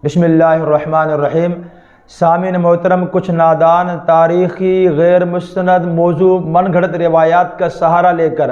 بسم اللہ الرحمن الرحیم۔ سامعین محترم، کچھ نادان تاریخی غیر مستند موضوع من گھڑت روایات کا سہارا لے کر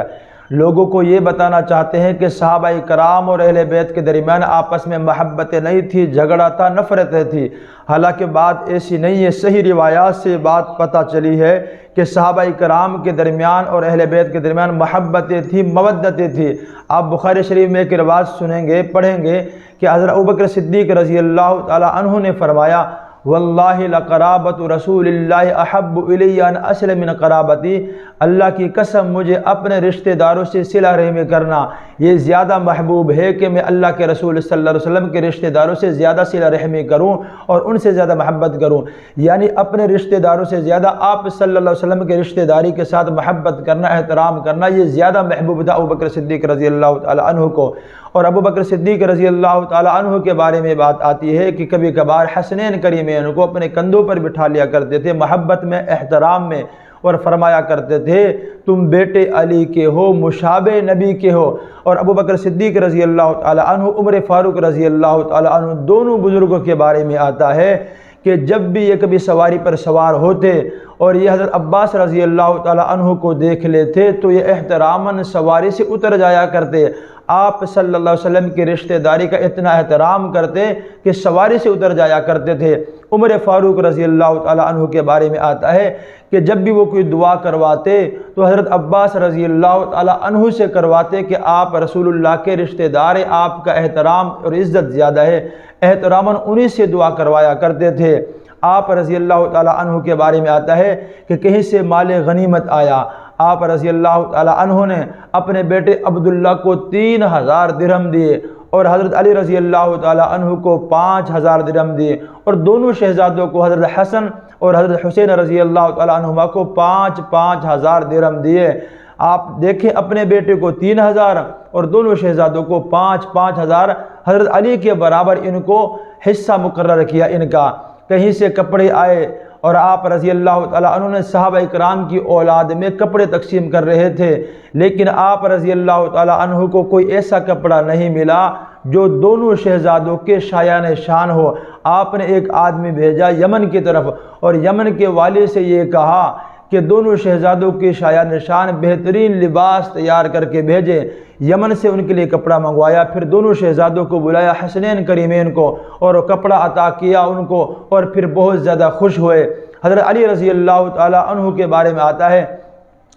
لوگوں کو یہ بتانا چاہتے ہیں کہ صحابہ کرام اور اہل بیت کے درمیان آپس میں محبت نہیں تھی، جھگڑا تھا، نفرتیں تھی۔ حالانکہ بات ایسی نہیں ہے، صحیح روایات سے بات پتہ چلی ہے کہ صحابہ کرام کے درمیان اور اہل بیت کے درمیان محبتیں تھی، مودتیں تھی۔ آپ بخاری شریف میں ایک روایت سنیں گے، پڑھیں گے کہ حضرت ابوبکر صدیق رضی اللہ تعالی عنہ نے فرمایا، واللہ لقرابت رسول اللہ احب الی ان اسلم من قرابتی، اللہ کی قسم مجھے اپنے رشتہ داروں سے صلہ رحمی کرنا یہ زیادہ محبوب ہے کہ میں اللہ کے رسول صلی اللہ علیہ وسلم کے رشتہ داروں سے زیادہ صلہ رحمی کروں اور ان سے زیادہ محبت کروں۔ یعنی اپنے رشتہ داروں سے زیادہ آپ صلی اللہ علیہ وسلم کے رشتہ داری کے ساتھ محبت کرنا، احترام کرنا یہ زیادہ محبوب تھا ابوبکر صدیق رضی اللہ تعالی عنہ کو۔ اور ابوبکر صدیق رضی اللہ تعالی عنہ کے بارے میں بات آتی ہے کہ کبھی کبھار حسنین کریمین کو اپنے کندھوں پر بٹھا لیا کرتے تھے، محبت میں، احترام میں، اور فرمایا کرتے تھے تم بیٹے علی کے ہو، مشابہ نبی کے ہو۔ اور ابوبکر صدیق رضی اللہ تعالی عنہ، عمر فاروق رضی اللہ تعالی عنہ، دونوں بزرگوں کے بارے میں آتا ہے کہ جب بھی یہ کبھی سواری پر سوار ہوتے اور یہ حضرت عباس رضی اللہ تعالی عنہ کو دیکھ لیتے تو یہ احتراماً سواری سے اتر جایا کرتے۔ آپ صلی اللہ علیہ وسلم کی رشتہ داری کا اتنا احترام کرتے کہ سواری سے اتر جایا کرتے تھے۔ عمر فاروق رضی اللہ تعالی عنہ کے بارے میں آتا ہے کہ جب بھی وہ کوئی دعا کرواتے تو حضرت عباس رضی اللہ تعالی عنہ سے کرواتے کہ آپ رسول اللہ کے رشتہ دار ہیں، آپ کا احترام اور عزت زیادہ ہے، احتراماً انہی سے دعا کروایا کرتے تھے۔ آپ رضی اللہ تعالی عنہ کے بارے میں آتا ہے کہ کہیں سے مال غنیمت آیا، آپ رضی اللہ تعالی عنہ نے اپنے بیٹے عبداللہ کو 3000 درہم دیے اور حضرت علی رضی اللہ تعالی عنہ کو 5000 درہم دیے، اور دونوں شہزادوں کو حضرت حسن اور حضرت حسین رضی اللہ تعالی عنہما کو 5000 درہم دیے۔ آپ دیکھیں، اپنے بیٹے کو 3000 اور دونوں شہزادوں کو 5000، حضرت علی کے برابر ان کو حصہ مقرر کیا ان کا۔ کہیں سے کپڑے آئے اور آپ رضی اللہ تعالی عنہ نے صحابہ کرام کی اولاد میں کپڑے تقسیم کر رہے تھے، لیکن آپ رضی اللہ تعالی عنہ کو کوئی ایسا کپڑا نہیں ملا جو دونوں شہزادوں کے شایان شان ہو۔ آپ نے ایک آدمی بھیجا یمن کی طرف اور یمن کے والی سے یہ کہا کہ دونوں شہزادوں کے شایان شان بہترین لباس تیار کر کے بھیجے۔ یمن سے ان کے لیے کپڑا منگوایا، پھر دونوں شہزادوں کو بلایا، حسنین کریمین کو، اور کپڑا عطا کیا ان کو، اور پھر بہت زیادہ خوش ہوئے۔ حضرت علی رضی اللہ تعالی عنہ کے بارے میں آتا ہے،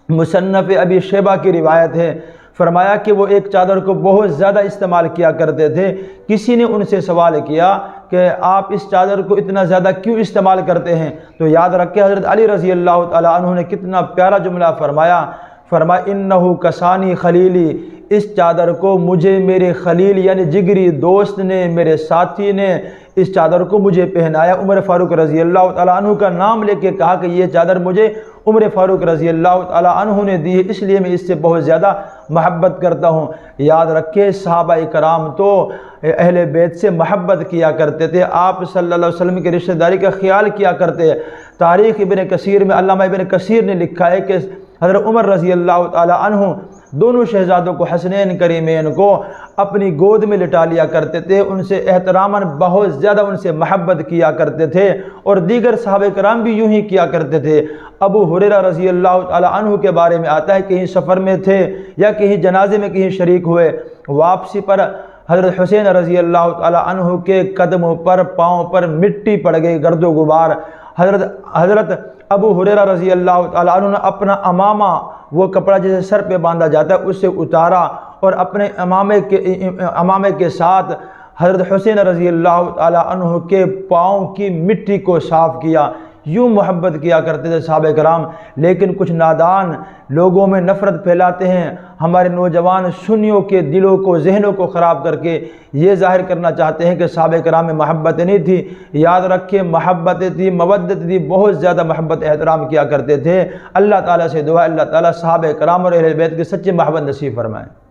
مصنف ابی شیبہ کی روایت ہے، فرمایا کہ وہ ایک چادر کو بہت زیادہ استعمال کیا کرتے تھے۔ کسی نے ان سے سوال کیا کہ آپ اس چادر کو اتنا زیادہ کیوں استعمال کرتے ہیں؟ تو یاد رکھیں حضرت علی رضی اللہ تعالی عنہ نے کتنا پیارا جملہ فرمایا، انہو کسانی خلیلی، اس چادر کو مجھے میرے خلیل یعنی جگری دوست نے، میرے ساتھی نے اس چادر کو مجھے پہنایا۔ عمر فاروق رضی اللہ تعالی عنہ کا نام لے کے کہا کہ یہ چادر مجھے عمر فاروق رضی اللہ تعالی عنہ نے دی ہے، اس لیے میں اس سے بہت زیادہ محبت کرتا ہوں۔ یاد رکھیں، صحابہ کرام تو اہل بیت سے محبت کیا کرتے تھے، آپ صلی اللہ علیہ وسلم کی رشتہ داری کا خیال کیا کرتے ہیں۔ تاریخ ابن کثیر میں علامہ ابن کثیر نے لکھا ہے کہ حضرت عمر رضی اللہ تعالی عنہ دونوں شہزادوں کو، حسنین کریمین کو، اپنی گود میں لٹا لیا کرتے تھے، ان سے احتراماً بہت زیادہ ان سے محبت کیا کرتے تھے، اور دیگر صحابہ کرام بھی یوں ہی کیا کرتے تھے۔ ابو ہریرہ رضی اللہ تعالی عنہ کے بارے میں آتا ہے، کہیں سفر میں تھے یا کہیں جنازے میں کہیں شریک ہوئے، واپسی پر حضرت حسین رضی اللہ تعالی عنہ کے قدموں پر، پاؤں پر مٹی پڑ گئی، گرد و غبار۔ حضرت ابو ہریرہ رضی اللہ تعالی عنہ نے اپنا امامہ، وہ کپڑا جسے سر پہ باندھا جاتا ہے، اسے اتارا اور اپنے امامے کے ساتھ حضرت حسین رضی اللہ تعالی عنہ کے پاؤں کی مٹی کو صاف کیا۔ یوں محبت کیا کرتے تھے صحابہ کرام۔ لیکن کچھ نادان لوگوں میں نفرت پھیلاتے ہیں، ہمارے نوجوان سنیوں کے دلوں کو، ذہنوں کو خراب کر کے یہ ظاہر کرنا چاہتے ہیں کہ صحابہ کرام میں محبت نہیں تھی۔ یاد رکھیں، محبت تھی، مودت تھی، بہت زیادہ محبت احترام کیا کرتے تھے۔ اللہ تعالیٰ سے دعا، اللہ تعالیٰ صحابہ کرام اور اہل بیت کی سچی محبت نصیب فرمائے۔